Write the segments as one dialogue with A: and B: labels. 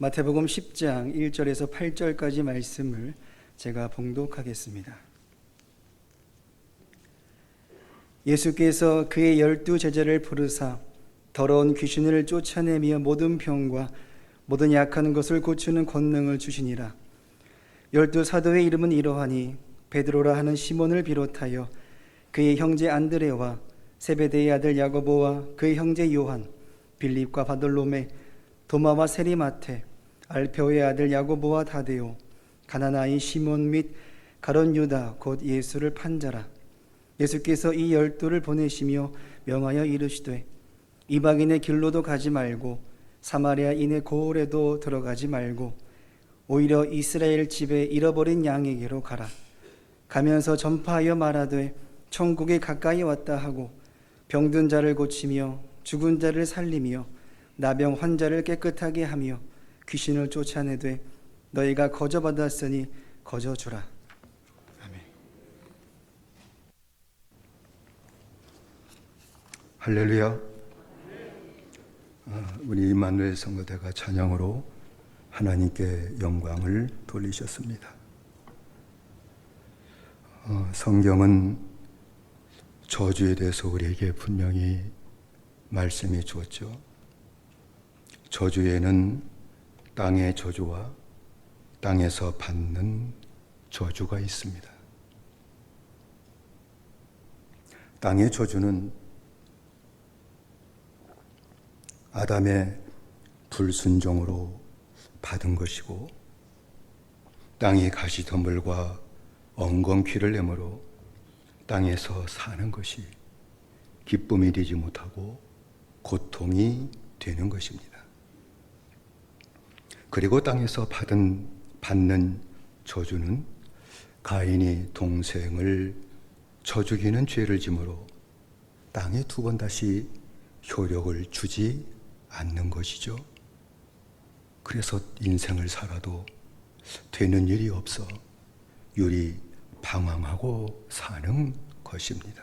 A: 마태복음 10장 1절에서 8절까지 말씀을 제가 봉독하겠습니다. 예수께서 그의 12 제자를 부르사 더러운 귀신을 쫓아내며 모든 병과 모든 약한 것을 고치는 권능을 주시니라. 12 사도의 이름은 이러하니 베드로라 하는 시몬을 비롯하여 그의 형제 안드레와 세베대의 아들 야고보와 그의 형제 요한, 빌립과 바돌로메, 도마와 세리마테, 알페오의 아들 야고보와 다데오, 가나나인 시몬 및 가룟 유다 곧 예수를 판 자라. 예수께서 이 12를 보내시며 명하여 이르시되 이방인의 길로도 가지 말고 사마리아인의 고을에도 들어가지 말고 오히려 이스라엘 집에 잃어버린 양에게로 가라. 가면서 전파하여 말하되 천국이 가까이 왔다 하고 병든 자를 고치며 죽은 자를 살리며 나병 환자를 깨끗하게 하며 귀신을 쫓아내되 너희가 거저 받았으니 거저 주라. 아멘.
B: 할렐루야. 우리 임마누엘 성도대가 찬양으로 하나님께 영광을 돌리셨습니다. 성경은 저주에 대해서 우리에게 분명히 말씀해 주었죠. 저주에는 땅의 저주와 땅에서 받는 저주가 있습니다. 땅의 저주는 아담의 불순종으로 받은 것이고 땅이 가시덤불과 엉겅퀴를 내므로 땅에서 사는 것이 기쁨이 되지 못하고 고통이 되는 것입니다. 그리고 땅에서 받는 저주는 가인이 동생을 쳐 죽이는 죄를 지므로 땅에 두 번 다시 효력을 주지 않는 것이죠. 그래서 인생을 살아도 되는 일이 없어 유리 방황하고 사는 것입니다.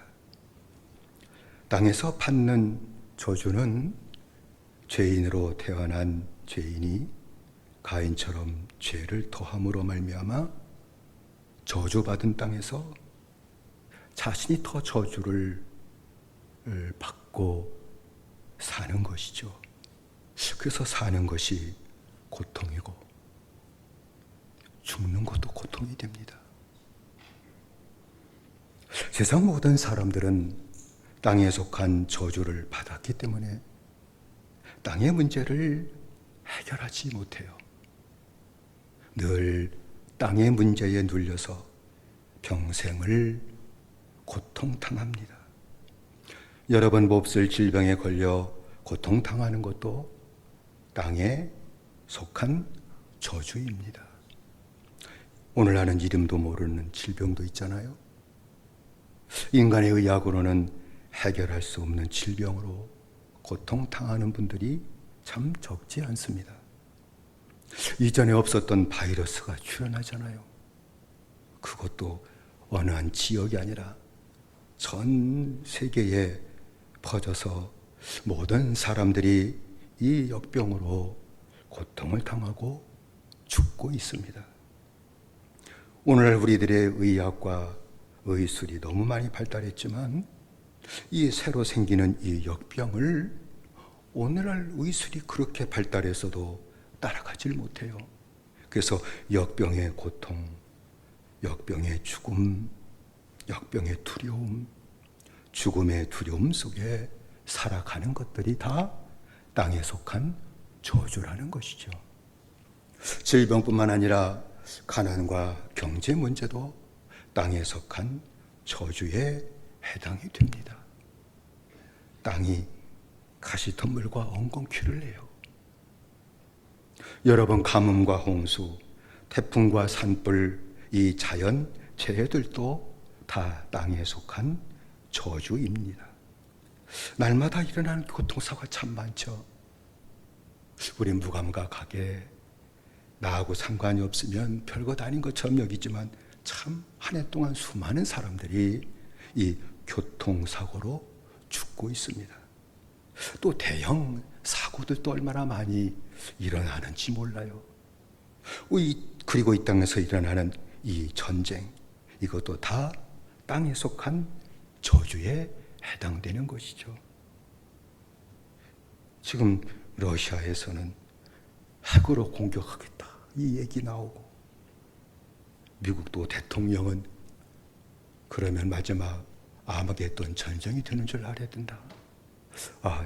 B: 땅에서 받는 저주는 죄인으로 태어난 죄인이 가인처럼 죄를 더함으로 말미암아 저주받은 땅에서 자신이 더 저주를 받고 사는 것이죠. 그래서 사는 것이 고통이고 죽는 것도 고통이 됩니다. 세상 모든 사람들은 땅에 속한 저주를 받았기 때문에 땅의 문제를 해결하지 못해요. 늘 땅의 문제에 눌려서 평생을 고통당합니다. 여러분 몹쓸 질병에 걸려 고통당하는 것도 땅에 속한 저주입니다. 오늘 하는 이름도 모르는 질병도 있잖아요. 인간의 의학으로는 해결할 수 없는 질병으로 고통당하는 분들이 참 적지 않습니다. 이전에 없었던 바이러스가 출현하잖아요. 그것도 어느 한 지역이 아니라 전 세계에 퍼져서 모든 사람들이 이 역병으로 고통을 당하고 죽고 있습니다. 오늘날 우리들의 의학과 의술이 너무 많이 발달했지만 이 새로 생기는 이 역병을 오늘날 의술이 그렇게 발달해서도 따라가질 못해요. 그래서 역병의 고통, 역병의 죽음, 역병의 두려움, 죽음의 두려움 속에 살아가는 것들이 다 땅에 속한 저주라는 것이죠. 질병뿐만 아니라 가난과 경제 문제도 땅에 속한 저주에 해당이 됩니다. 땅이 가시덤불과 엉겅퀴를 내요. 여러분 가뭄과 홍수, 태풍과 산불, 이 자연 재해들도 다 땅에 속한 저주입니다. 날마다 일어나는 교통사고가 참 많죠. 우리 무감각하게 나하고 상관이 없으면 별것 아닌 것처럼 여기지만 참 한 해 동안 수많은 사람들이 이 교통사고로 죽고 있습니다. 또 대형 사고 사고들도 얼마나 많이 일어나는지 몰라요. 그리고 이 땅에서 일어나는 이 전쟁, 이것도 다 땅에 속한 저주에 해당되는 것이죠. 지금 러시아에서는 핵으로 공격하겠다 이 얘기 나오고, 미국도 대통령은 그러면 마지막 아마겟돈 전쟁이 되는 줄 알아야 된다.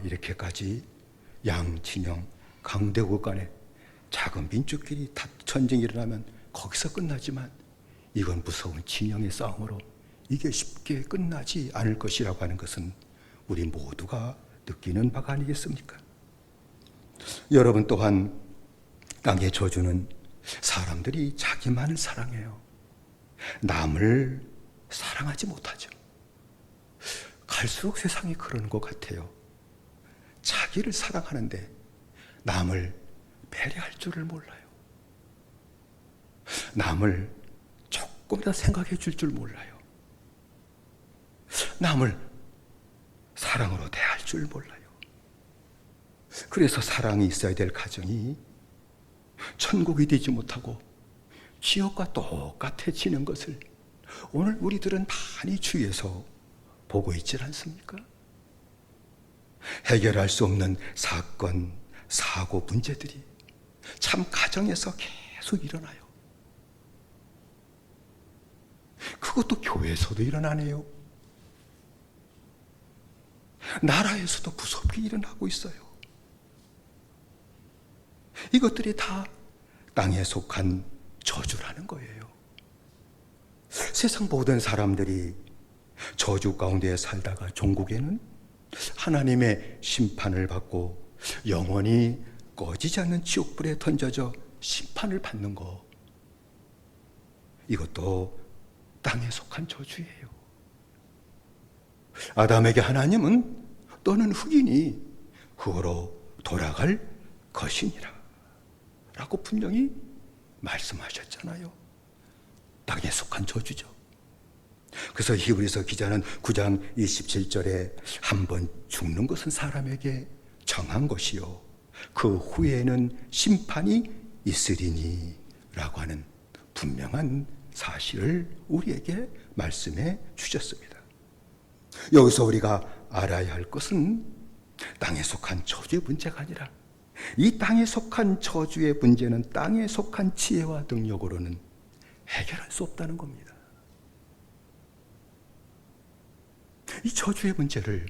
B: 이렇게까지 양 진영 강대국 간에 작은 민족끼리 전쟁이 일어나면 거기서 끝나지만, 이건 무서운 진영의 싸움으로 이게 쉽게 끝나지 않을 것이라고 하는 것은 우리 모두가 느끼는 바가 아니겠습니까? 여러분 또한 땅의 저주는 사람들이 자기만을 사랑해요. 남을 사랑하지 못하죠. 갈수록 세상이 그런 것 같아요. 자기를 사랑하는데 남을 배려할 줄을 몰라요. 남을 조금이라도 생각해 줄 줄 몰라요. 남을 사랑으로 대할 줄 몰라요. 그래서 사랑이 있어야 될 가정이 천국이 되지 못하고 지옥과 똑같아지는 것을 오늘 우리들은 많이 주위에서 보고 있지 않습니까? 해결할 수 없는 사건, 사고, 문제들이 참 가정에서 계속 일어나요. 그것도 교회에서도 일어나네요. 나라에서도 무섭게 일어나고 있어요. 이것들이 다 땅에 속한 저주라는 거예요. 세상 모든 사람들이 저주 가운데 살다가 종국에는 하나님의 심판을 받고 영원히 꺼지지 않는 지옥불에 던져져 심판을 받는 거, 이것도 땅에 속한 저주예요. 아담에게 하나님은 너는 흙이니 흙으로 돌아갈 것이니라 라고 분명히 말씀하셨잖아요. 땅에 속한 저주죠. 그래서 히브리서 기자는 9장 27절에 한 번 죽는 것은 사람에게 정한 것이요 그 후에는 심판이 있으리니 라고 하는 분명한 사실을 우리에게 말씀해 주셨습니다. 여기서 우리가 알아야 할 것은 땅에 속한 저주의 문제가 아니라 이 땅에 속한 저주의 문제는 땅에 속한 지혜와 능력으로는 해결할 수 없다는 겁니다. 이 저주의 문제를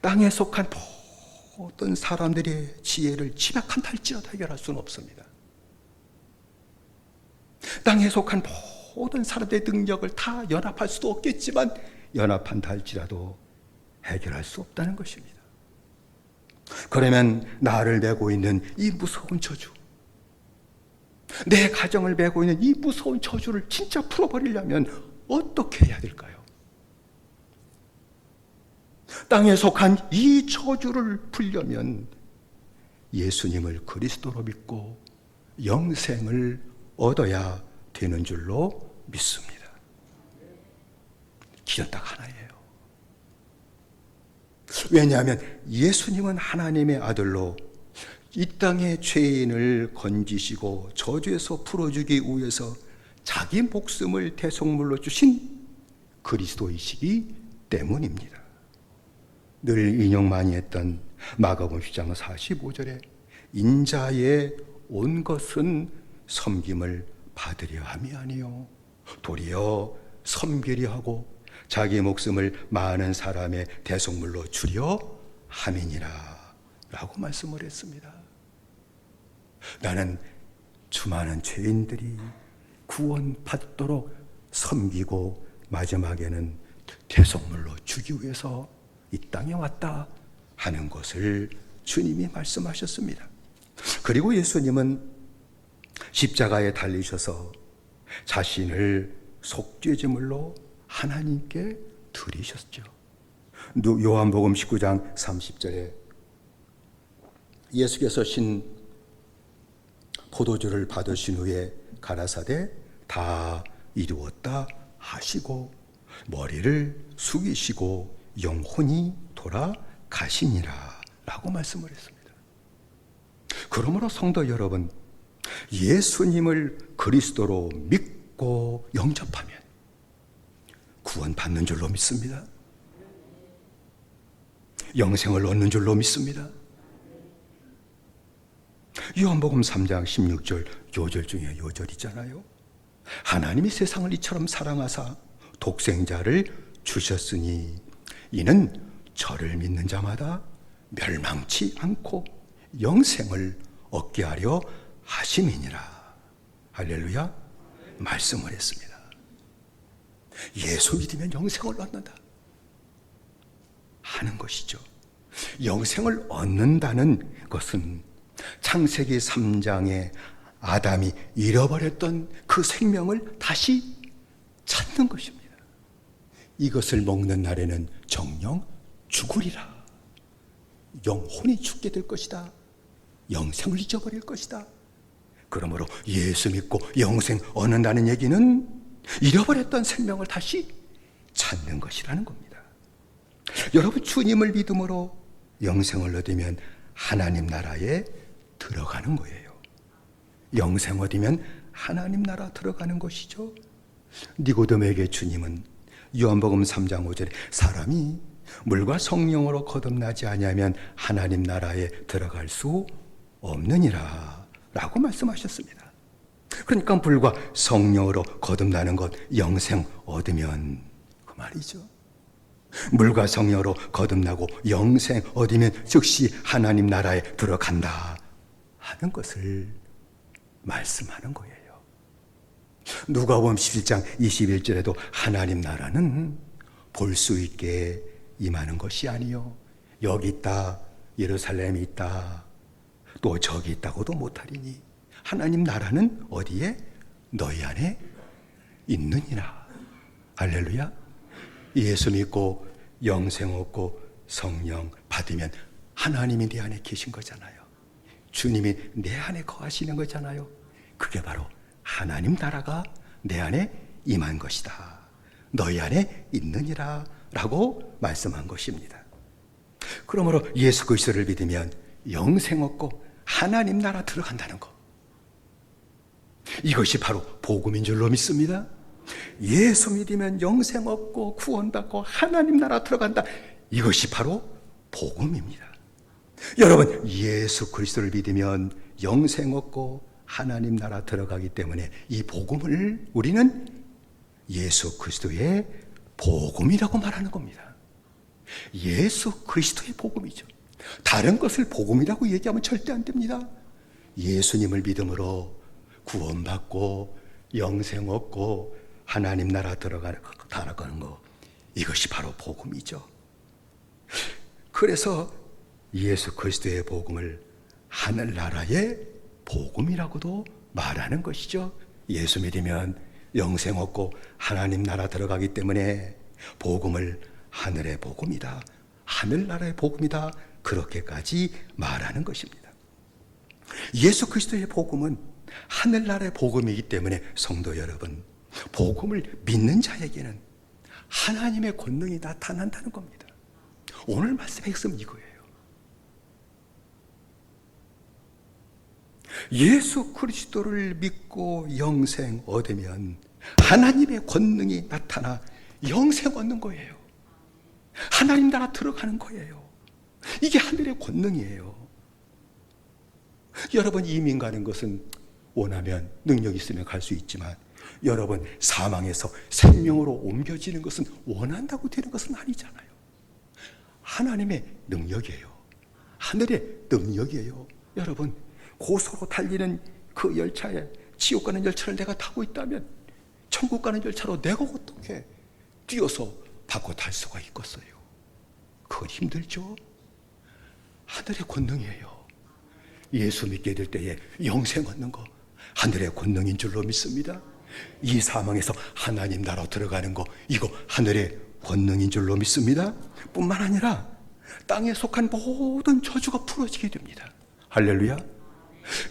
B: 땅에 속한 모든 사람들의 지혜를 집약한다 할지라도 해결할 수는 없습니다. 땅에 속한 모든 사람들의 능력을 다 연합할 수도 없겠지만 연합한다 할지라도 해결할 수 없다는 것입니다. 그러면 나를 메고 있는 이 무서운 저주, 내 가정을 메고 있는 이 무서운 저주를 진짜 풀어버리려면 어떻게 해야 될까요? 땅에 속한 이 저주를 풀려면 예수님을 그리스도로 믿고 영생을 얻어야 되는 줄로 믿습니다. 길은 딱 하나예요. 왜냐하면 예수님은 하나님의 아들로 이 땅의 죄인을 건지시고 저주에서 풀어주기 위해서 자기 목숨을 대속물로 주신 그리스도이시기 때문입니다. 늘 인용 많이 했던 마가복음 10장 45절에 인자의 온 것은 섬김을 받으려 함이 아니요 도리어 섬기려 하고 자기 목숨을 많은 사람의 대속물로 주려 함이니라 라고 말씀을 했습니다. 나는 수많은 죄인들이 구원받도록 섬기고 마지막에는 대속물로 주기 위해서 이 땅에 왔다 하는 것을 주님이 말씀하셨습니다. 그리고 예수님은 십자가에 달리셔서 자신을 속죄제물로 하나님께 드리셨죠. 요한복음 19장 30절에 예수께서 신 포도주를 받으신 후에 가라사대 다 이루었다 하시고 머리를 숙이시고 영혼이 돌아가시니라 라고 말씀을 했습니다. 그러므로 성도 여러분, 예수님을 그리스도로 믿고 영접하면 구원받는 줄로 믿습니다. 영생을 얻는 줄로 믿습니다. 요한복음 3장 16절 요절 중에 요절이잖아요. 하나님이 세상을 이처럼 사랑하사 독생자를 주셨으니 이는 저를 믿는 자마다 멸망치 않고 영생을 얻게 하려 하심이니라. 할렐루야. 말씀을 했습니다. 예수 믿으면 영생을 얻는다 하는 것이죠. 영생을 얻는다는 것은 창세기 3장에 아담이 잃어버렸던 그 생명을 다시 찾는 것입니다. 이것을 먹는 날에는 정녕 죽으리라. 영혼이 죽게 될 것이다. 영생을 잊어버릴 것이다. 그러므로 예수 믿고 영생 얻는다는 얘기는 잃어버렸던 생명을 다시 찾는 것이라는 겁니다. 여러분, 주님을 믿음으로 영생을 얻으면 하나님 나라에 들어가는 거예요. 영생 얻으면 하나님 나라 들어가는 것이죠. 니고데모에게 주님은 요한복음 3장 5절에 사람이 물과 성령으로 거듭나지 아니하면 하나님 나라에 들어갈 수 없느니라 라고 말씀하셨습니다. 그러니까 물과 성령으로 거듭나는 것, 영생 얻으면 그 말이죠. 물과 성령으로 거듭나고 영생 얻으면 즉시 하나님 나라에 들어간다 하는 것을 말씀하는 거예요. 누가복음 11장 21절에도 하나님 나라는 볼 수 있게 임하는 것이 아니요 여기 있다, 예루살렘이 있다, 또 저기 있다고도 못하리니 하나님 나라는 어디에? 너희 안에 있느니라. 할렐루야. 예수 믿고 영생 얻고 성령 받으면 하나님이 내 안에 계신 거잖아요. 주님이 내 안에 거하시는 거잖아요. 그게 바로 하나님 나라가 내 안에 임한 것이다. 너희 안에 있느니라 라고 말씀한 것입니다. 그러므로 예수 그리스도를 믿으면 영생 얻고 하나님 나라 들어간다는 것, 이것이 바로 복음인 줄로 믿습니다. 예수 믿으면 영생 얻고 구원받고 하나님 나라 들어간다, 이것이 바로 복음입니다. 여러분, 예수 그리스도를 믿으면 영생 얻고 하나님 나라 들어가기 때문에 이 복음을 우리는 예수 그리스도의 복음이라고 말하는 겁니다. 예수 그리스도의 복음이죠. 다른 것을 복음이라고 얘기하면 절대 안 됩니다. 예수님을 믿음으로 구원받고 영생 얻고 하나님 나라 들어가는 거, 이것이 바로 복음이죠. 그래서 예수 그리스도의 복음을 하늘나라의 복음이라고도 말하는 것이죠. 예수 믿으면 영생 얻고 하나님 나라 들어가기 때문에 복음을 하늘의 복음이다, 하늘나라의 복음이다, 그렇게까지 말하는 것입니다. 예수 그리스도의 복음은 하늘나라의 복음이기 때문에 성도 여러분, 복음을 믿는 자에게는 하나님의 권능이 나타난다는 겁니다. 오늘 말씀의 핵심은 이거예요. 예수 그리스도를 믿고 영생 얻으면 하나님의 권능이 나타나 영생 얻는 거예요. 하나님 나라 들어가는 거예요. 이게 하늘의 권능이에요. 여러분, 이민 가는 것은 원하면 능력 있으면 갈 수 있지만 여러분, 사망에서 생명으로 옮겨지는 것은 원한다고 되는 것은 아니잖아요. 하나님의 능력이에요. 하늘의 능력이에요. 여러분, 고속으로 달리는 그 열차에, 지옥 가는 열차를 내가 타고 있다면 천국 가는 열차로 내가 어떻게 뛰어서 바꿔 탈 수가 있겠어요? 그건 힘들죠. 하늘의 권능이에요. 예수 믿게 될 때에 영생 얻는 거 하늘의 권능인 줄로 믿습니다. 이 사망에서 하나님 나라 들어가는 거, 이거 하늘의 권능인 줄로 믿습니다. 뿐만 아니라 땅에 속한 모든 저주가 풀어지게 됩니다. 할렐루야.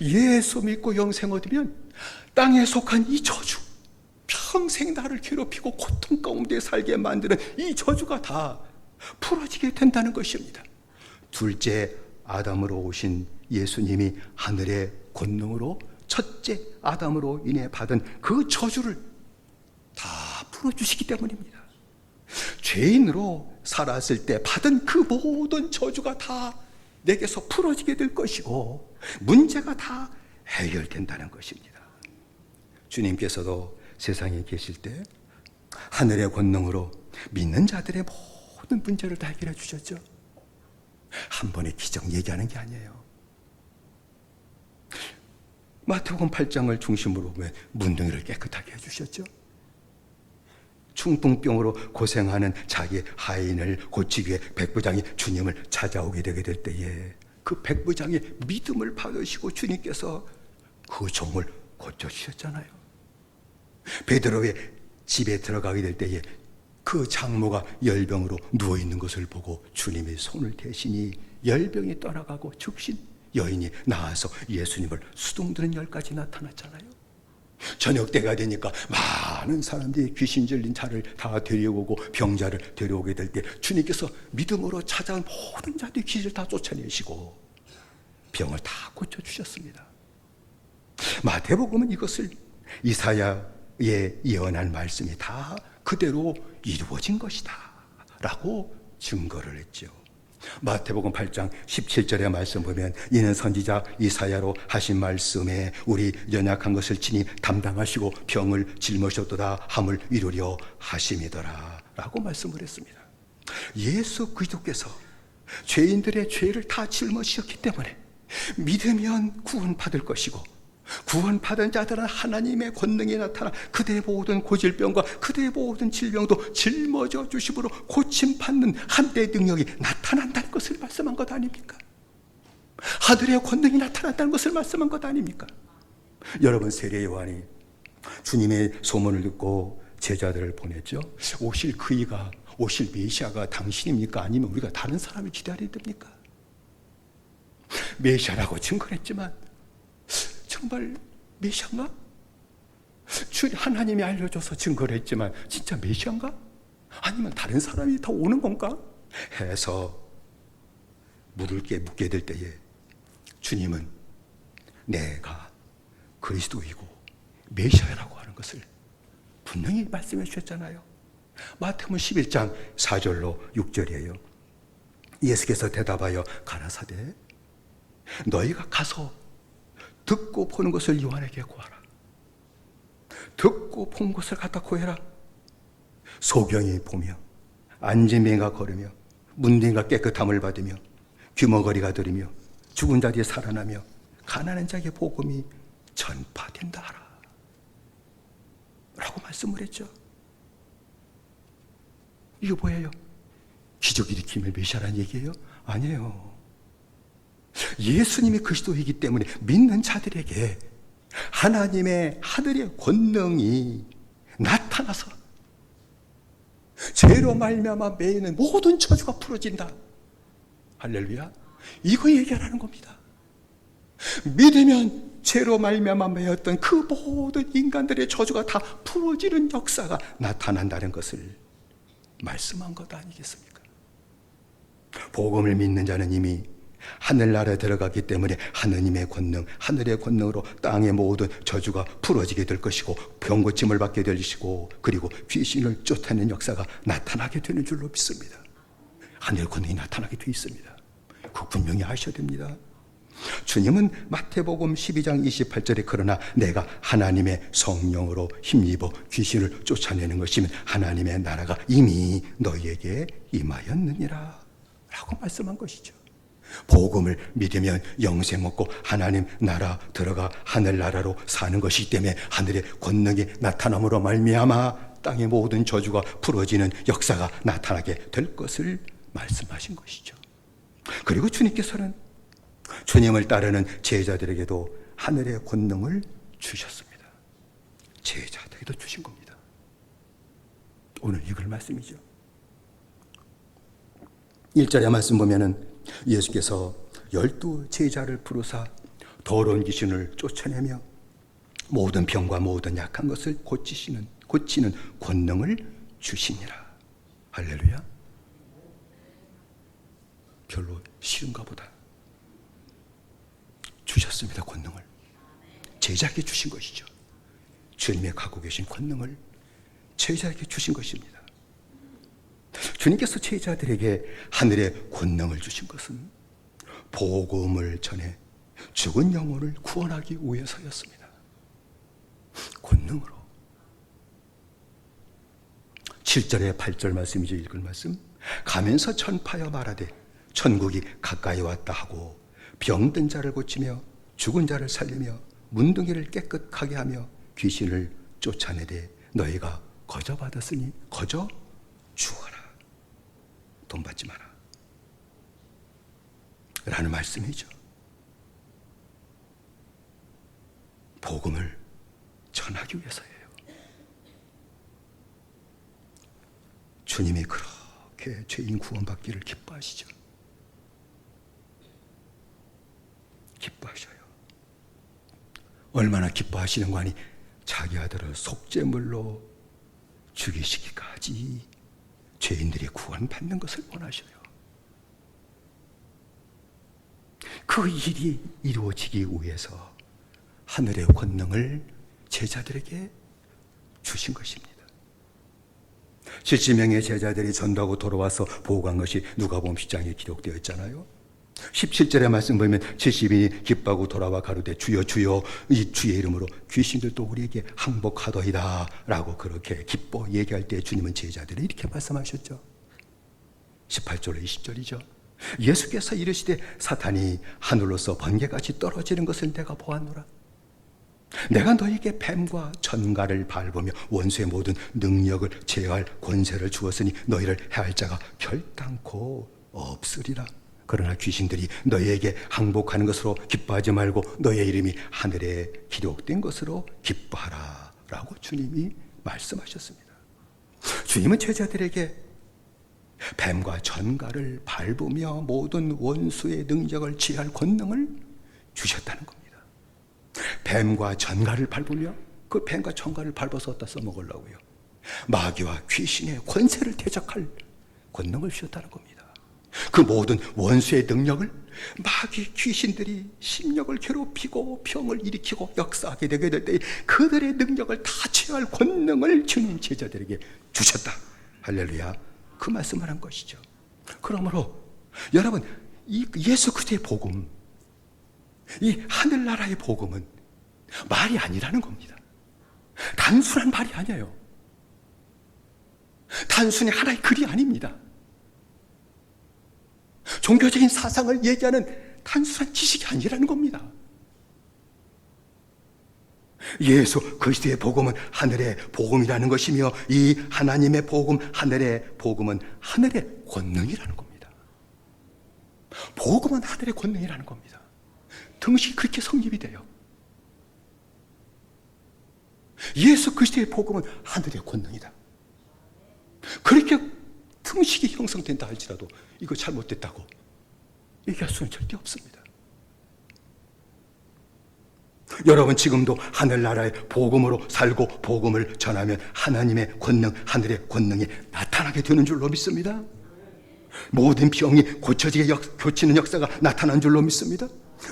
B: 예수 믿고 영생 얻으면 땅에 속한 이 저주, 평생 나를 괴롭히고 고통 가운데 살게 만드는 이 저주가 다 풀어지게 된다는 것입니다. 둘째 아담으로 오신 예수님이 하늘의 권능으로 첫째 아담으로 인해 받은 그 저주를 다 풀어주시기 때문입니다. 죄인으로 살았을 때 받은 그 모든 저주가 다 내게서 풀어지게 될 것이고 문제가 다 해결된다는 것입니다. 주님께서도 세상에 계실 때 하늘의 권능으로 믿는 자들의 모든 문제를 다 해결해 주셨죠. 한 번의 기적 얘기하는 게 아니에요. 마태복음 8장을 중심으로 보면 문둥이를 깨끗하게 해주셨죠. 중풍병으로 고생하는 자기 하인을 고치기 위해 백부장이 주님을 찾아오게 되게 될 때에 그 백부장의 믿음을 받으시고 주님께서 그 종을 고쳐주셨잖아요. 베드로의 집에 들어가게 될 때에 그 장모가 열병으로 누워있는 것을 보고 주님의 손을 대시니 열병이 떠나가고 죽신 여인이 나와서 예수님을 수동드는 10가지 나타났잖아요. 저녁 때가 되니까 많은 사람들이 귀신 들린 자를 다 데려오고 병자를 데려오게 될 때 주님께서 믿음으로 찾아온 모든 자들의 귀신을 다 쫓아내시고 병을 다 고쳐주셨습니다. 마태복음은 이것을 이사야의 예언한 말씀이 다 그대로 이루어진 것이다 라고 증거를 했죠. 마태복음 8장 17절의 말씀 보면 이는 선지자 이사야로 하신 말씀에 우리 연약한 것을 친히 담당하시고 병을 짊으셨도다 함을 이루려 하심이더라 라고 말씀을 했습니다. 예수 그리스도께서 죄인들의 죄를 다 짊으셨기 때문에 믿으면 구원받을 것이고 구원받은 자들은 하나님의 권능이 나타나 그대의 모든 고질병과 그대의 모든 질병도 짊어져 주심으로 고침받는 한때의 능력이 나타난다는 것을 말씀한 것 아닙니까? 하늘의 권능이 나타난다는 것을 말씀한 것 아닙니까? 여러분, 세례 요한이 주님의 소문을 듣고 제자들을 보냈죠. 오실 그이가, 오실 메시아가 당신입니까? 아니면 우리가 다른 사람을 기다려야 됩니까? 메시아라고 증거했지만 정말 메시아인가? 하나님이 알려줘서 증거를 했지만 진짜 메시아인가? 아니면 다른 사람이 더 오는 건가? 해서 묻게 될 때에 주님은 내가 그리스도이고 메시아라고 하는 것을 분명히 말씀해 주셨잖아요. 마태복음 11장 4절로 6절이에요. 예수께서 대답하여 가라사대 너희가 가서 듣고 보는 것을 요한에게 구하라. 듣고 본 것을 갖다 구해라. 소경이 보며 안진뱅이가 걸으며 문둥이가 깨끗함을 받으며 귀머거리가 들으며 죽은 자들이 살아나며 가난한 자에게 복음이 전파된다 하라 라고 말씀을 했죠. 이거 뭐예요? 기적 일으킴을 메시아라는 얘기예요? 아니에요. 예수님이 그리스도이기 때문에 믿는 자들에게 하나님의 하늘의 권능이 나타나서 죄로 말미암아 매이는 모든 저주가 풀어진다. 할렐루야. 이거 얘기하라는 겁니다. 믿으면 죄로 말미암아 매였던 그 모든 인간들의 저주가 다 풀어지는 역사가 나타난다는 것을 말씀한 것 아니겠습니까? 복음을 믿는 자는 이미 하늘나라에 들어갔기 때문에 하느님의 권능, 하늘의 권능으로 땅의 모든 저주가 풀어지게 될 것이고 병고침을 받게 될 것이고 그리고 귀신을 쫓아내는 역사가 나타나게 되는 줄로 믿습니다. 하늘의 권능이 나타나게 되어 있습니다. 그거 분명히 아셔야 됩니다. 주님은 마태복음 12장 28절에 그러나 내가 하나님의 성령으로 힘입어 귀신을 쫓아내는 것이면 하나님의 나라가 이미 너희에게 임하였느니라 라고 말씀한 것이죠. 복음을 믿으면 영생 얻고 하나님 나라 들어가 하늘나라로 사는 것이기 때문에 하늘의 권능이 나타남으로 말미암아 땅의 모든 저주가 풀어지는 역사가 나타나게 될 것을 말씀하신 것이죠. 그리고 주님께서는 주님을 따르는 제자들에게도 하늘의 권능을 주셨습니다. 제자들에게도 주신 겁니다. 오늘 읽을 말씀이죠. 1절의 말씀 보면은 예수께서 12 제자를 부르사 더러운 귀신을 쫓아내며 모든 병과 모든 약한 것을 고치는 권능을 주시니라. 할렐루야. 별로 싫은가 보다. 주셨습니다. 권능을. 제자에게 주신 것이죠. 주님의 갖고 계신 권능을 제자에게 주신 것입니다. 주님께서 제자들에게 하늘의 권능을 주신 것은 복음을 전해 죽은 영혼을 구원하기 위해서였습니다. 권능으로. 7절에 8절 말씀이죠. 읽을 말씀. 가면서 전파하여 말하되 천국이 가까이 왔다 하고 병든 자를 고치며 죽은 자를 살리며 문둥이를 깨끗하게 하며 귀신을 쫓아내되 너희가 거저 받았으니 거저 주어라. 돈 받지 마라. 라는 말씀이죠. 복음을 전하기 위해서예요. 주님이 그렇게 죄인 구원받기를 기뻐하시죠. 기뻐하셔요. 얼마나 기뻐하시는 거 아니 자기 아들을 속죄물로 죽이시기까지 죄인들이 구원받는 것을 원하셔요. 그 일이 이루어지기 위해서 하늘의 권능을 제자들에게 주신 것입니다. 70명의 제자들이 전도하고 돌아와서 보고한 것이 누가복음 10장에 기록되어 있잖아요. 17절의 말씀 보면 70인이 기뻐하고 돌아와 가로되 주여 주여 이 주의 이름으로 귀신들도 우리에게 항복하더이다 라고 그렇게 기뻐 얘기할 때 주님은 제자들이 이렇게 말씀하셨죠. 18절 20절이죠. 예수께서 이르시되 사탄이 하늘로서 번개같이 떨어지는 것을 내가 보았노라. 내가 너희에게 뱀과 전갈을 밟으며 원수의 모든 능력을 제어할 권세를 주었으니 너희를 해할 자가 결단코 없으리라. 그러나 귀신들이 너희에게 항복하는 것으로 기뻐하지 말고 너희의 이름이 하늘에 기록된 것으로 기뻐하라 라고 주님이 말씀하셨습니다. 주님은 제자들에게 뱀과 전갈을 밟으며 모든 원수의 능력을 제어할 권능을 주셨다는 겁니다. 뱀과 전갈을 밟으며 그 뱀과 전갈을 밟아서 어디다 써먹으려고요? 마귀와 귀신의 권세를 대적할 권능을 주셨다는 겁니다. 그 모든 원수의 능력을 마귀 귀신들이 심령을 괴롭히고 병을 일으키고 역사하게 되게 될 때 그들의 능력을 다 제어할 권능을 주님 제자들에게 주셨다. 할렐루야. 그 말씀을 한 것이죠. 그러므로 여러분 이 예수 그리스도의 복음, 이 하늘나라의 복음은 말이 아니라는 겁니다. 단순한 말이 아니에요. 단순히 하나의 글이 아닙니다. 종교적인 사상을 얘기하는 단순한 지식이 아니라는 겁니다. 예수 그리스도의 복음은 하늘의 복음이라는 것이며 이 하나님의 복음, 하늘의 복음은 하늘의 권능이라는 겁니다. 복음은 하늘의 권능이라는 겁니다. 등식이 그렇게 성립이 돼요. 예수 그리스도의 복음은 하늘의 권능이다. 그렇게 등식이 형성된다 할지라도 이거 잘못됐다고 얘기할 수는 절대 없습니다. 여러분 지금도 하늘나라의 복음으로 살고 복음을 전하면 하나님의 권능, 하늘의 권능이 나타나게 되는 줄로 믿습니다. 모든 병이 고치는 역사가 나타난 줄로 믿습니다.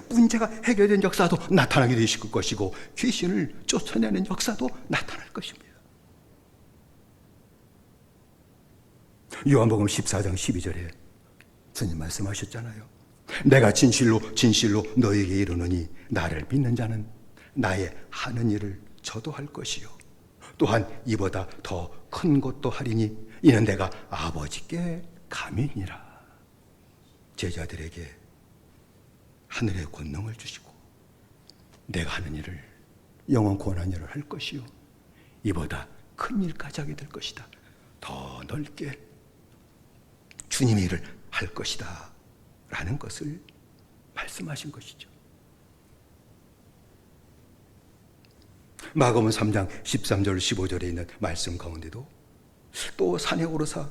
B: 문제가 해결된 역사도 나타나게 되실 것이고 귀신을 쫓아내는 역사도 나타날 것입니다. 요한복음 14장 12절에 주님 말씀하셨잖아요. 내가 진실로 진실로 너에게 이르노니 나를 믿는 자는 나의 하는 일을 저도 할 것이요 또한 이보다 더 큰 것도 하리니 이는 내가 아버지께 감이니라. 제자들에게 하늘의 권능을 주시고 내가 하는 일을 영원 구원한 일을 할 것이요 이보다 큰 일까지 하게 될 것이다. 더 넓게 주님의 일을 할 것이다 라는 것을 말씀하신 것이죠. 마가복음 3장 13절 15절에 있는 말씀 가운데도 또 산에 오르사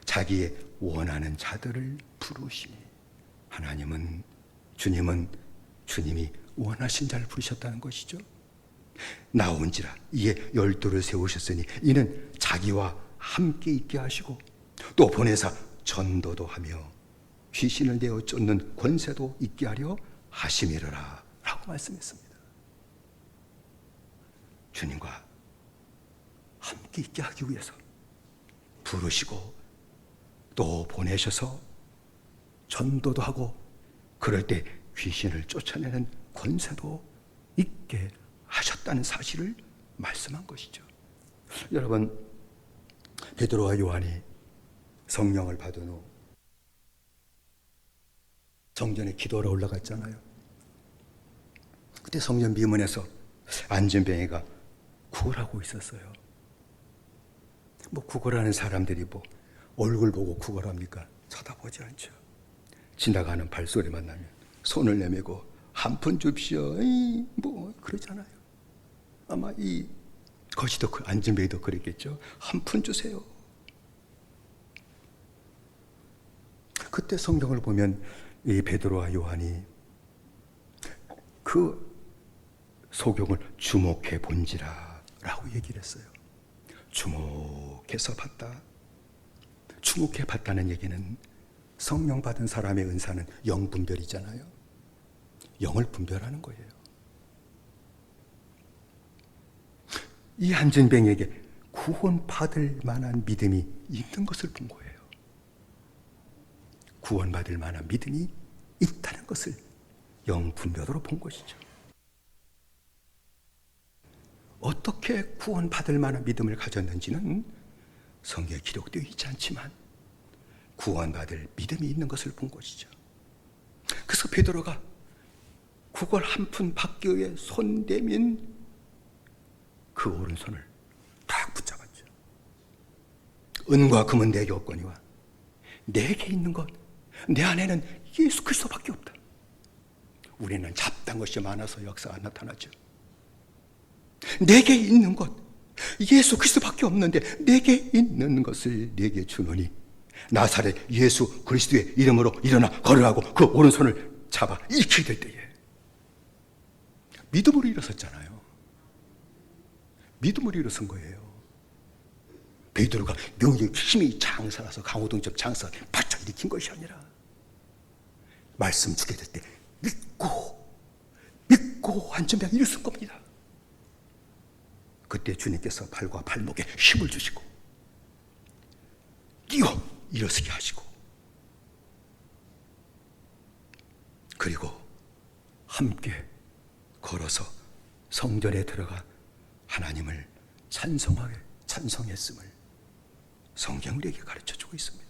B: 자기의 원하는 자들을 부르시니 하나님은 주님이 원하신 자를 부르셨다는 것이죠. 나온지라 이에 12를 세우셨으니 이는 자기와 함께 있게 하시고 또 보내사 전도도 하며 귀신을 내어 쫓는 권세도 있게 하려 하심이라 라고 말씀했습니다. 주님과 함께 있게 하기 위해서 부르시고 또 보내셔서 전도도 하고 그럴 때 귀신을 쫓아내는 권세도 있게 하셨다는 사실을 말씀한 것이죠. 여러분, 베드로와 요한이 성령을 받은 후 성전에 기도하러 올라갔잖아요. 그때 성전 비문에서 안전뱅이가 구걸하고 있었어요. 뭐 구걸하는 사람들이 뭐 얼굴 보고 구걸합니까? 쳐다보지 않죠. 지나가는 발소리만 나면 손을 내밀고 한 푼 줍시오. 뭐 그러잖아요. 아마 이 거시도 안전뱅이도 그랬겠죠. 한 푼 주세요. 그때 성경을 보면 이 베드로와 요한이 그 소경을 주목해 본지라 라고 얘기를 했어요. 주목해서 봤다. 주목해 봤다는 얘기는 성령 받은 사람의 은사는 영 분별이잖아요. 영을 분별하는 거예요. 이 안전뱅이에게 구원받을 만한 믿음이 있는 것을 본 거예요. 구원받을 만한 믿음이 있다는 것을 영 분별으로 본 것이죠. 어떻게 구원받을 만한 믿음을 가졌는지는 성경에 기록되어 있지 않지만 구원받을 믿음이 있는 것을 본 것이죠. 그래서 베드로가 구걸 한 푼 받기 위해 손 대민 그 오른손을 딱 붙잡았죠. 은과 금은 내게 없거니와 내게 있는 것, 내 안에는 예수 그리스도밖에 없다. 우리는 잡다한 것이 많아서 역사가 나타나죠. 내게 있는 것, 예수 그리스도밖에 없는데 내게 있는 것을 내게 주노니 나사렛 예수 그리스도의 이름으로 일어나 걸으라고 그 오른손을 잡아 일으키게 될 때에 믿음으로 일어섰잖아요. 믿음으로 일어선 거예요. 베드로가 명령의 힘이 장사라서 강호동접 장사 바짝 일으킨 것이 아니라 말씀 주게 될 때 믿고 안전병 일어선 겁니다. 그때 주님께서 발과 발목에 힘을 주시고 뛰어 일어서게 하시고 그리고 함께 걸어서 성전에 들어가 하나님을 찬송했음을 성경이 우리에게 가르쳐주고 있습니다.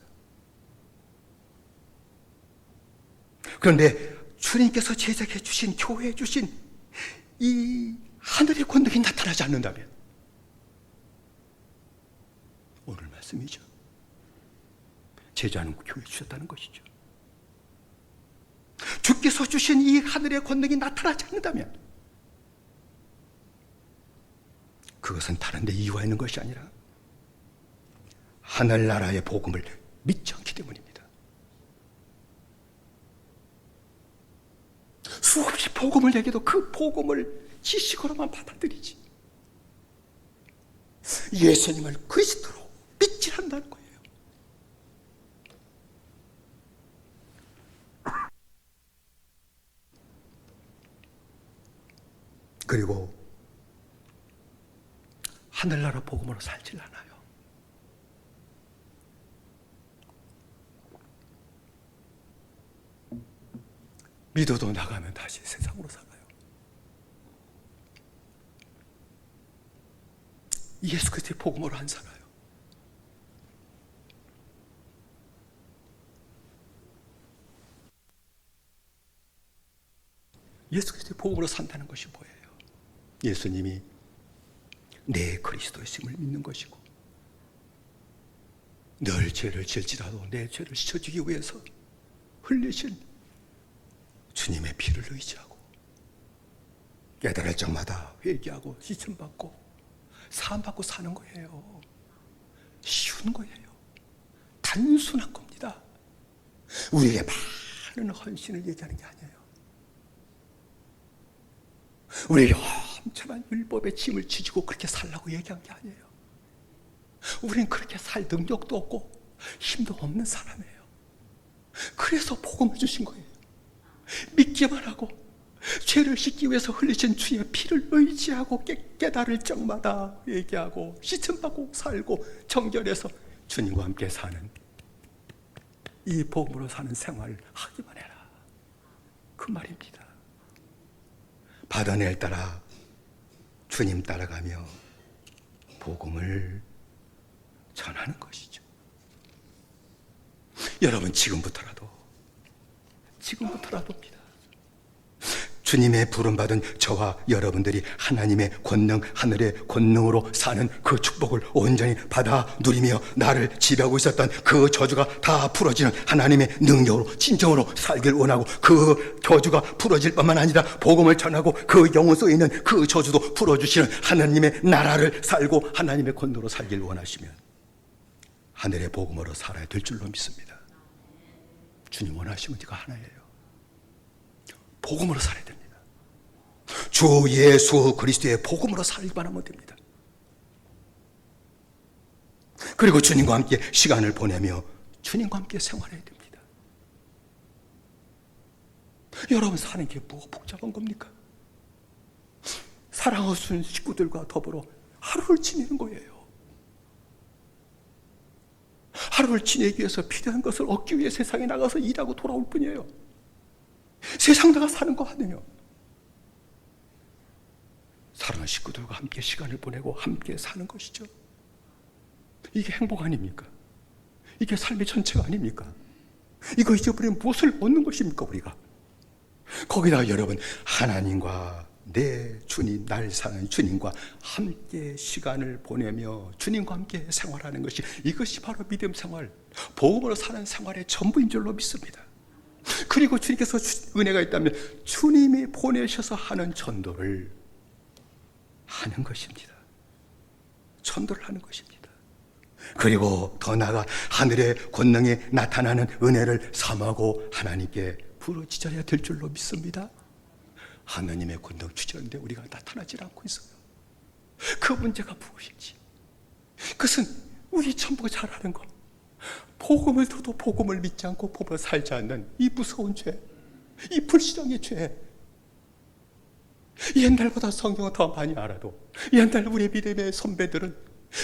B: 그런데 주님께서 제작해 주신, 교회해 주신 이 하늘의 권능이 나타나지 않는다면 오늘 말씀이죠. 제자는 교회 주셨다는 것이죠. 주께서 주신 이 하늘의 권능이 나타나지 않는다면 그것은 다른 데 이유가 있는 것이 아니라 하늘나라의 복음을 믿지 않기 때문입니다. 수없이 복음을 얘기해도 그 복음을 지식으로만 받아들이지 예수님을 그리스도로 믿지 않는다는 거예요. 그리고 하늘나라 복음으로 살질 않아요. 믿어도 나가면 다시 세상으로 살아요. 예수 그리스도의 복음으로 안 살아요. 예수 그리스도의 복음으로 산다는 것이 뭐예요? 예수님이 내 그리스도이심을 믿는 것이고 늘 죄를 지을지라도 내 죄를 씻어주기 위해서 흘리신 주님의 피를 의지하고 깨달을 적마다 회개하고 씻음받고 사함받고 사는 거예요. 쉬운 거예요. 단순한 겁니다. 우리에게 많은 헌신을 얘기하는 게 아니에요. 우리에게 엄청난 율법의 짐을 지지고 그렇게 살라고 얘기한 게 아니에요. 우리는 그렇게 살 능력도 없고 힘도 없는 사람이에요. 그래서 복음을 주신 거예요. 믿기만 하고 죄를 씻기 위해서 흘리신 주의 피를 의지하고 깨달을 적마다 회개하고 씻음받고 살고 정결해서 주님과 함께 사는 이 복음으로 사는 생활을 하기만 해라, 그 말입니다. 받아낼 따라 주님 따라가며 복음을 전하는 것이죠. 여러분, 지금부터라도입니다. 주님의 부름받은 저와 여러분들이 하나님의 권능, 하늘의 권능으로 사는 그 축복을 온전히 받아 누리며 나를 지배하고 있었던 그 저주가 다 풀어지는 하나님의 능력으로 진정으로 살길 원하고, 그 저주가 풀어질 뿐만 아니라 복음을 전하고 그 영혼 속에 있는 그 저주도 풀어주시는 하나님의 나라를 살고 하나님의 권능으로 살길 원하시면 하늘의 복음으로 살아야 될 줄로 믿습니다. 주님 원하시면 이거 하나예요. 복음으로 살아야 됩니다. 주 예수 그리스도의 복음으로 살기만 하면 됩니다. 그리고 주님과 함께 시간을 보내며 주님과 함께 생활해야 됩니다. 여러분, 사는 게 뭐가 복잡한 겁니까? 사랑하는 식구들과 더불어 하루를 지내는 거예요. 하루를 지내기 위해서 필요한 것을 얻기 위해 세상에 나가서 일하고 돌아올 뿐이에요. 세상 나가 사는 거 아니에요. 사랑하는 식구들과 함께 시간을 보내고 함께 사는 것이죠. 이게 행복 아닙니까? 이게 삶의 전체가 아닙니까? 이거 잊어버리면 무엇을 얻는 것입니까, 우리가? 거기다가 여러분, 하나님과 내 주님, 날 사는 주님과 함께 시간을 보내며 주님과 함께 생활하는 것이, 이것이 바로 믿음 생활, 복음으로 사는 생활의 전부인 줄로 믿습니다. 그리고 주님께서 은혜가 있다면 주님이 보내셔서 하는 전도를 하는 것입니다. 전도를 하는 것입니다. 그리고 더 나아가 하늘의 권능이 나타나는 은혜를 삼하고 하나님께 부르짖어야 될 줄로 믿습니다. 하나님의 권능 주시는데 우리가 나타나질 않고 있어요. 그 문제가 무엇인지, 그것은 우리 전부 잘 아는 거, 복음을 들어도 복음을 믿지 않고 복음을 살지 않는 이 무서운 죄, 이 불신앙의 죄. 옛날보다 성경을 더 많이 알아도 옛날 우리 믿음의 선배들은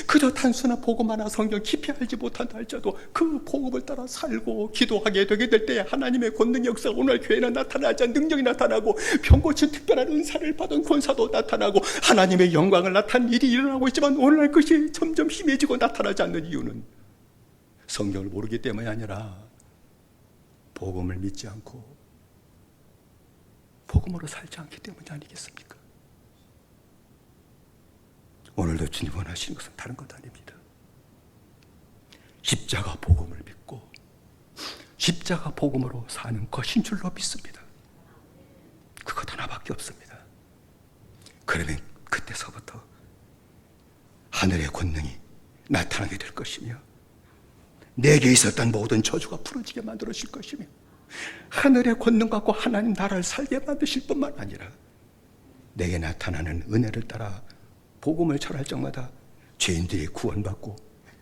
B: 그저 단순한 복음 하나 성경 깊이 알지 못한다 할지라도 그 복음을 따라 살고 기도하게 되게 될 때 하나님의 권능 역사가 오늘 교회는 나타나지 않은 능력이 나타나고, 병고친 특별한 은사를 받은 권사도 나타나고, 하나님의 영광을 나타낸 일이 일어나고 있지만 오늘날 그것이 점점 힘해지고 나타나지 않는 이유는 성경을 모르기 때문이 아니라 복음을 믿지 않고 복음으로 살지 않기 때문이 아니겠습니까? 오늘도 주님 원하시는 것은 다른 것 아닙니다. 십자가 복음을 믿고 십자가 복음으로 사는 것인 줄로 믿습니다. 그것 하나밖에 없습니다. 그러면 그때서부터 하늘의 권능이 나타나게 될 것이며, 내게 있었던 모든 저주가 풀어지게 만들어질 것이며, 하늘의 권능 갖고 하나님 나라를 살게 만드실 뿐만 아니라 내게 나타나는 은혜를 따라 복음을 전할 적마다 죄인들이 구원받고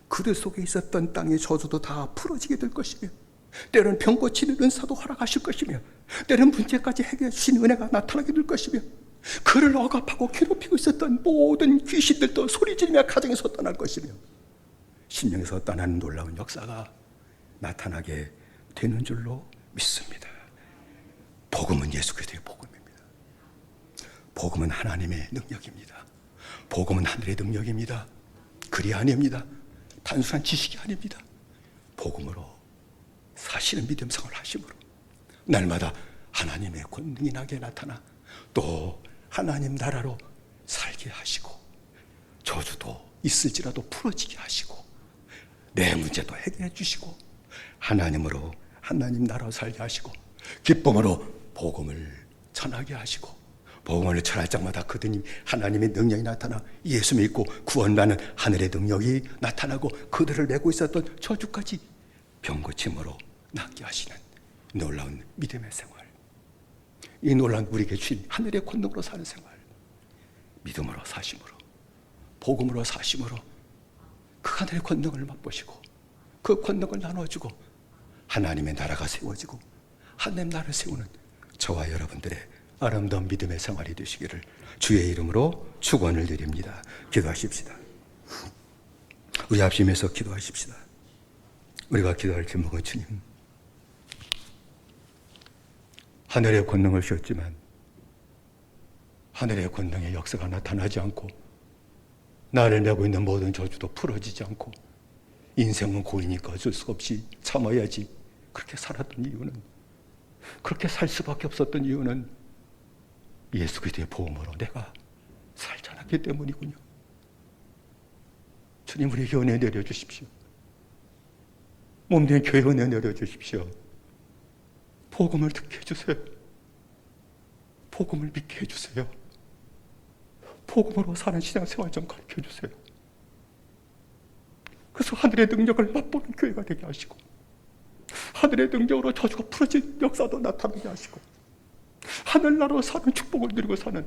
B: 그들 속에 있었던 땅의 저주도 다 풀어지게 될 것이며, 때로는 병 고치는 은사도 허락하실 것이며, 때로는 문제까지 해결해 주신 은혜가 나타나게 될 것이며, 그를 억압하고 괴롭히고 있었던 모든 귀신들도 소리지르며 가정에서 떠날 것이며, 심령에서 떠나는 놀라운 역사가 나타나게 되는 줄로 믿습니다. 복음은 예수 그리스도의 복음입니다. 복음은 하나님의 능력입니다. 복음은 하늘의 능력입니다. 글이 아닙니다. 단순한 지식이 아닙니다. 복음으로 사시는 믿음 생활을 하심으로 날마다 하나님의 권능이 나게 나타나 또 하나님 나라로 살게 하시고, 저주도 있을지라도 풀어지게 하시고, 내 문제도 해결해 주시고, 하나님으로 하나님 나라로 살게 하시고, 기쁨으로 복음을 전하게 하시고, 복음을 전할 적마다 그들이 하나님의 능력이 나타나 예수 믿고 구원받는 하늘의 능력이 나타나고, 그들을 메고 있었던 저주까지 병고침으로 낫게 하시는 놀라운 믿음의 생활, 이 놀라운 우리에게 주신 하늘의 권능으로 사는 생활, 믿음으로 사심으로 복음으로 사심으로 그 하늘의 권능을 맛보시고 그 권능을 나눠주고 하나님의 나라가 세워지고 하나님 나라를 세우는 저와 여러분들의 아름다운 믿음의 생활이 되시기를 주의 이름으로 축원을 드립니다. 기도하십시다. 우리 앞심에서 기도하십시다. 우리가 기도할 제목은 주님, 하늘의 권능을 주셨지만 하늘의 권능의 역사가 나타나지 않고 나를 메고 있는 모든 저주도 풀어지지 않고 인생은 고이니까 어쩔 수 없이 참아야지 그렇게 살았던 이유는, 그렇게 살 수밖에 없었던 이유는 예수 그리스도의 보험으로 내가 살지 않았기 때문이군요. 주님, 우리에게 은혜 내려주십시오. 몸된 교회 은혜 내려주십시오. 복음을 듣게 해주세요. 복음을 믿게 해주세요. 복음으로 사는 신앙생활 좀 가르쳐주세요. 그래서 하늘의 능력을 맛보는 교회가 되게 하시고 하늘의 능력으로 저주가 풀어진 역사도 나타나게 하시고 하늘나라로 사는 축복을 누리고 사는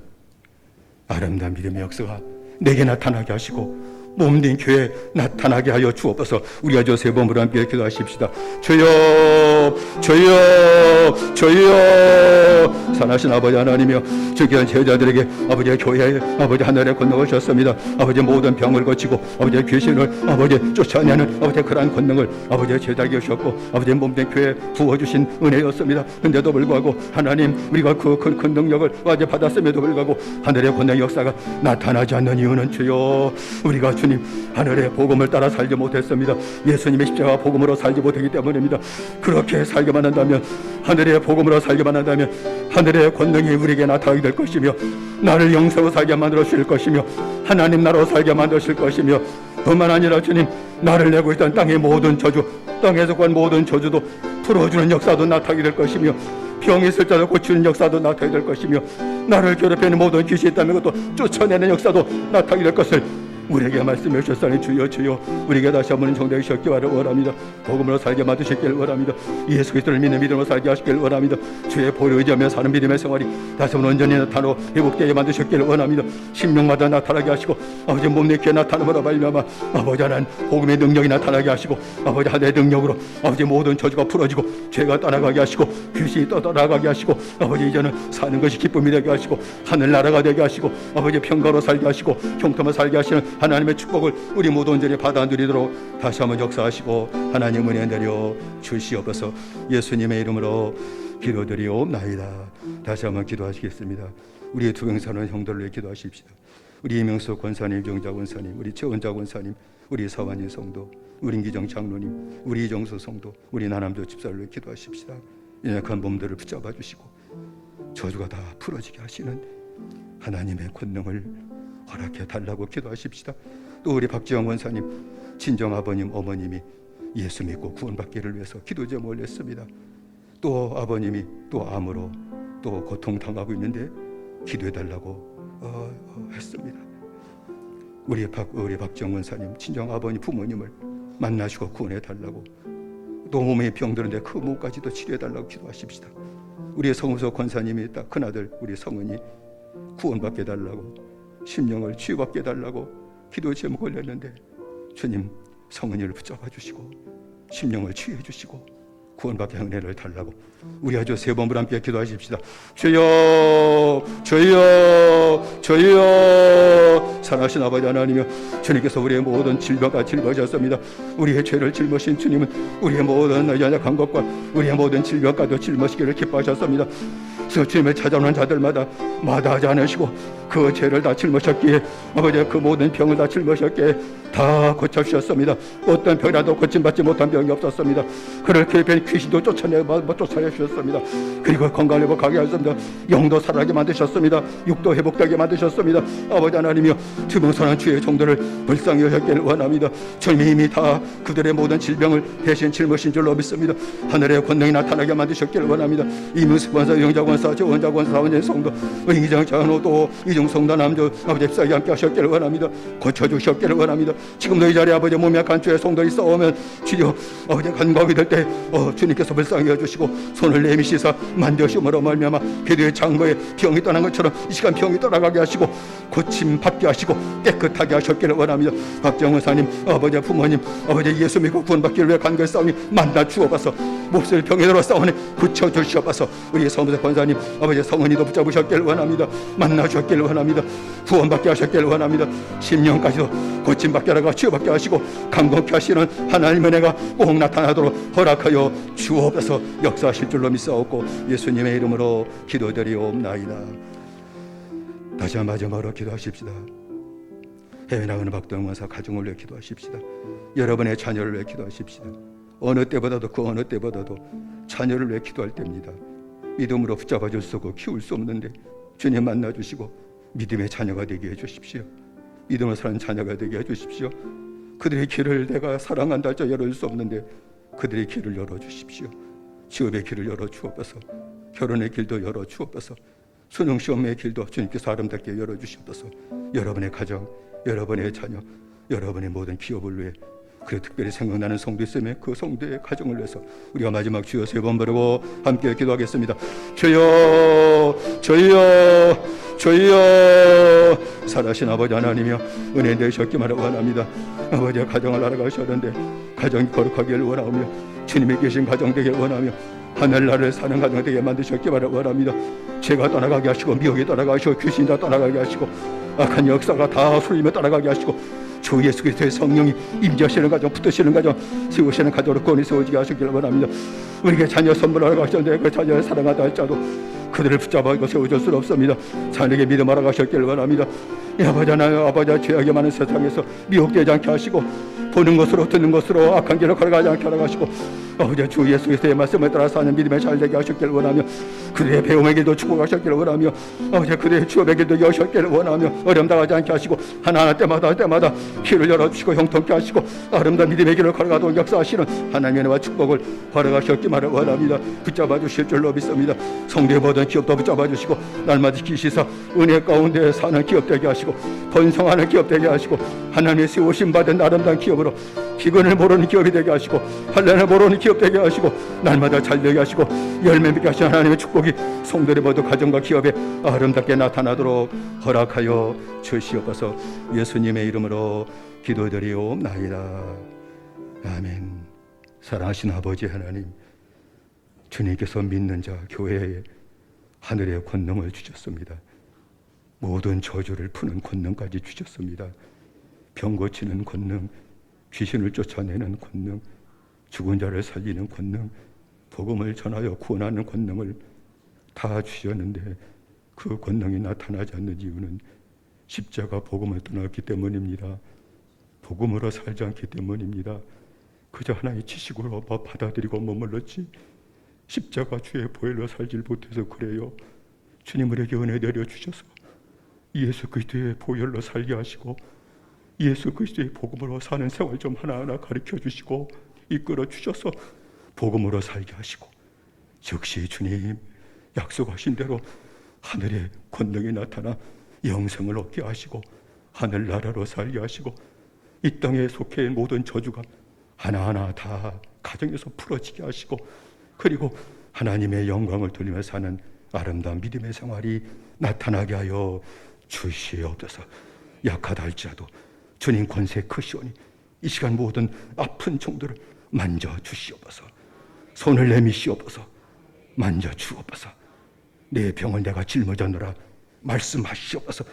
B: 아름다운 믿음의 역사가 내게 나타나게 하시고 몸된 교회에 나타나게 하여 주옵소서. 우리 아주 세 번으로 함께 기도하십시다. 주여, 주여, 주여. 선하신 아버지 하나님이여, 주기한 제자들에게 아버지의 교회에 아버지 하늘의 권능을 주셨습니다. 아버지 모든 병을 고치고 아버지의 귀신을 아버지 쫓아내는 아버지 그러한 권능을 아버지의 제자에게 주셨고 아버지 몸된 교회에 부어주신 은혜였습니다. 근데도 불구하고 하나님, 우리가 그 큰 능력을 어제 받았음에도 불구하고 하늘의 권능의 역사가 나타나지 않는 이유는 주여, 우리가 주님 하늘의 복음을 따라 살지 못했습니다. 예수님의 십자가 복음으로 살지 못하기 때문입니다. 그렇게 살게만 한다면, 하늘의 복음으로 살게만 한다면 하늘의 권능이 우리에게 나타나게 될 것이며 나를 영생으로 살게 만들어 주실 것이며 하나님 나라로 살게 만들어 주실 것이며 뿐만 아니라 주님, 나를 내고 있던 땅의 모든 저주, 땅에 속한 모든 저주도 풀어주는 역사도 나타나게 될 것이며 병이 있을 자도 고치는 역사도 나타나게 될 것이며 나를 괴롭히는 모든 귀신이 있다면 그것도 쫓아내는 역사도 나타나게 될 것을 우리에게 말씀해 주셨사니 주여, 주여, 우리에게 다시 한번 정되게 하셨기 원합니다. 복음으로 살게 만드셨기를 원합니다. 예수 그리스도를 믿는 믿음으로 살게 하시기를 원합니다. 주의 보혈을 의지하며 사는 믿음의 생활이 다시 한번 온전히 나타나고 회복되게 만드셨기를 원합니다. 심령마다 나타나게 하시고 아버지 몸내 귀에 나타남으로 말미암아 아버지 하나님 복음의 능력이 나타나게 하시고 아버지 하늘의 능력으로 아버지 모든 저주가 풀어지고 죄가 떠나가게 하시고 귀신이 떠나가게 하시고 아버지 이제는 사는 것이 기쁨이 되게 하시고 하늘나라가 되게 하시고 아버지 평가로 살게 하시고 형통을 살게 하시는 하나님의 축복을 우리 모두 온전히 받아 누리도록 다시 한번 역사하시고 하나님 은혜 내려 주시옵소서. 예수님의 이름으로 기도드리옵나이다. 다시 한번 기도하시겠습니다. 우리 두경사는 형들을 위해 기도하십시다. 우리 이명수 권사님, 정자 권사님, 우리 최원자 권사님, 우리 사완이 성도, 우리 김기정 장로님, 우리 이정수 성도, 우리 나남조 집사를 위해 기도하십시다. 연약한 몸들을 붙잡아 주시고 저주가 다 풀어지게 하시는 하나님의 권능을 허락해 달라고 기도하십시다. 또 우리 박지영 원사님, 친정 아버님, 어머님이 예수 믿고 구원받기를 위해서 기도 제목을 냈습니다. 또 아버님이 또 암으로 또 고통당하고 있는데 기도해 달라고 했습니다. 우리 박지영 원사님, 친정 아버님, 부모님을 만나시고 구원해 달라고, 또 몸에 병드는데 그 몸까지도 치료해 달라고 기도하십시다. 우리 성우석 권사님이 딱 큰아들 우리 성은이 구원받게 달라고, 심령을 치유받게 해달라고 기도 제목을 냈는데 주님 성은이를 붙잡아 주시고 심령을 치유해 주시고 구원받게 은혜를 달라고 우리 아주 세 번을 함께 기도하십시다. 주여, 주여, 주여. 사랑하신 아버지 하나님이여, 주님께서 우리의 모든 질병과 짊어졌습니다. 우리의 죄를 짊어진 주님은 우리의 모든 연약한 것과 우리의 모든 질병과도 짊어지기를 기뻐하셨습니다. 그래서 주님을 찾아오는 자들마다 마다하지 않으시고 그 죄를 다 짊어졌기에 아버지 그 모든 병을 다 짊어졌기에 다 고쳐주셨습니다. 어떤 병이라도 고침받지 못한 병이 없었습니다. 그를 괴롭힌 귀신도 쫓아내 주셨습니다. 그리고 건강 회복하게 하셨습니다. 영도 살아나게 만드셨습니다. 육도 회복되게 만드셨습니다. 아버지 하나님이여, 주병선한 주의 종들을 불쌍히 여겼기를 원합니다. 주님이 이미 다 그들의 모든 질병을 대신 짊어진 줄로 믿습니다. 하늘의 권능이 나타나게 만드셨기를 원합니다. 이문수 권사, 영자 권사, 권사 저원자 권사 원전 성도 의기장 장로도 이중 성도 남주 아버지 잎사귀 함께 하셨기를 원합니다. 고쳐주셨기를 원합니다. 지금도 이 자리에 아버지 몸 약한 주의 성도들이 싸우면 주여 아버지 간과하게 될 때 주님께서 불쌍히 여주시고 손을 내미시사 만져심으로 말미암아 기도의 장거에 병이 떠난 것처럼 이 시간 병이 떠나가게 하시고 고침 받게 하시고 깨끗하게 하셨기를 원합니다. 박정은 사님 아버지 부모님 아버지 예수 믿고 구원받기를 위해 간거에 싸우니 만나 주옵소서. 몹쓸 병에 들어 싸우니 고쳐주시옵소서. 우리 성부대 권사님 아버지 성은이도 붙잡으셨기를 원합니다. 만나 주셨기를 원합니다. 구원받게 하셨기를 원합니다. 10년까지도 고침받게 하라고 치유받게 하시고 감동케 하시는 하나님의 은혜가 꼭 나타나도록 허락하여 주옵소서. 역사하실 줄로 믿사옵고 예수님의 이름으로 기도드리옵나이다. 다시 한 마지막으로 기도하십시다. 해외 나가는 박동원 원사 가정을 위해 기도하십시다. 여러분의 자녀를 위해 기도하십시다. 어느 때보다도 그 어느 때보다도 자녀를 위해 기도할 때입니다. 믿음으로 붙잡아 줄 수 없고 키울 수 없는데 주님 만나주시고 믿음의 자녀가 되게 해주십시오. 믿음을 사는 자녀가 되게 해주십시오. 그들의 길을 내가 사랑한다 할지 열어줄 수 없는데 그들의 길을 열어주십시오. 취업의 길을 열어주옵소서. 결혼의 길도 열어주옵소서. 수능시험의 길도 주님께서 아름답게 열어주시옵소서. 여러분의 가정, 여러분의 자녀, 여러분의 모든 기업을 위해 그리고 특별히 생각나는 성도 있으면 그 성도의 가정을 위해서 우리가 마지막 주여 세 번 부르고 함께 기도하겠습니다. 주여 주여 주여. 살아신 아버지 하나님이여 은혜 내셨기만 원합니다. 아버지의 가정을 알아가셨는데 가정이 거룩하기를 원하며 주님이 계신 가정 되길 원하며 하늘나라를 사는 가정 되게 만드셨기만 원합니다. 죄가 떠나가게 하시고 미혹이 떠나가게 하시고 귀신이 다 떠나가게 하시고 악한 역사가 다 술림에 떠나가게 하시고 주 예수 그리스도의 성령이 임재하시는 가정, 붙으시는 가정, 세우시는 가정으로 권위 세워지게 하시기를 원합니다. 우리에게 자녀 선물하러 가셨는데 그 자녀를 사랑하다 할지라도 그들을 붙잡아 세워줄 수는 없습니다. 자녀에게 믿음하러 가셨기를 원합니다. 아버지 하나님, 아버지 죄악이 많은 세상에서 미혹되지 않게 하시고 보는 것으로 듣는 것으로 악한 길을 걸어가지 않게 하라 하시고 아버지 주 예수 그리스도의 말씀을 따라 사는 믿음에 잘되게 하셨기를 원하며 그들의 배움의 길도 축복하셨기를 원하며 아버지 그들의 취업의 길도 여셨기를 원하며 어려움 당하지 않게 하시고 하나하나 때마다 길을 열어주시고 형통케 하시고 아름다운 믿음의 길을 걸어가도록 역사하시는 하나님의 은혜와 축복을 허락하셨기만을 원합니다. 붙잡아 주실 줄로 믿습니다. 성도의 모든 기업도 붙잡아 주시고 날마다 지키시사 은혜 가운데 사는 기업 되게 하시고 번성하는 기업 되게 하시고 하나님의 세우심 받은 아름다운 기업으로 기근을 모르는 기업이 되게 하시고 환난을 모르는 기업 되게 하시고 날마다 잘 되게 하시고 열매 맺게 하시는 하나님의 축복이 성도의 모두 가정과 기업에 아름답게 나타나도록 허락하여 주시옵소서. 예수님의 이름으로 기도드리옵나이다. 아멘. 사랑하신 아버지 하나님, 주님께서 믿는 자 교회에 하늘의 권능을 주셨습니다. 모든 저주를 푸는 권능까지 주셨습니다. 병 고치는 권능, 귀신을 쫓아내는 권능, 죽은 자를 살리는 권능, 복음을 전하여 구원하는 권능을 다 주셨는데 그 권능이 나타나지 않는 이유는 십자가 복음을 떠났기 때문입니다. 복음으로 살지 않기 때문입니다. 그저 하나의 지식으로 받아들이고 머물렀지 십자가 주의 보혈로 살지 못해서 그래요. 주님 우리에게 은혜 내려주셔서 예수 그리스도의 보혈로 살게 하시고 예수 그리스도의 복음으로 사는 생활 좀 하나하나 가르쳐 주시고 이끌어 주셔서 복음으로 살게 하시고 즉시 주님 약속하신 대로 하늘의 권능이 나타나 영생을 얻게 하시고 하늘나라로 살게 하시고 이 땅에 속해 있는 모든 저주가 하나하나 다 가정에서 풀어지게 하시고 그리고 하나님의 영광을 돌리며 사는 아름다운 믿음의 생활이 나타나게 하여 주시옵소서. 약하다 할지라도 주님 권세 크시오니 이 시간 모든 아픈 종들을 만져주시옵소서. 손을 내미시옵소서. 만져주옵소서. 내 병을 내가 짊어졌노라 말씀하시옵소서.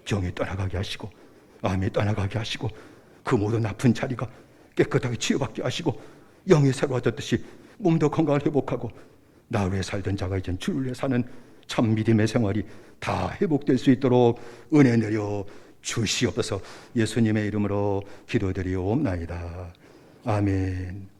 B: 병이 떠나가게 하시고 암이 떠나가게 하시고 그 모든 아픈 자리가 깨끗하게 치유받게 하시고 영이 새로워졌듯이 몸도 건강을 회복하고 나 위에 살던 자가 이젠 주를 위해 사는 참 믿음의 생활이 다 회복될 수 있도록 은혜 내려 주시옵소서. 예수님의 이름으로 기도드리옵나이다. 아멘.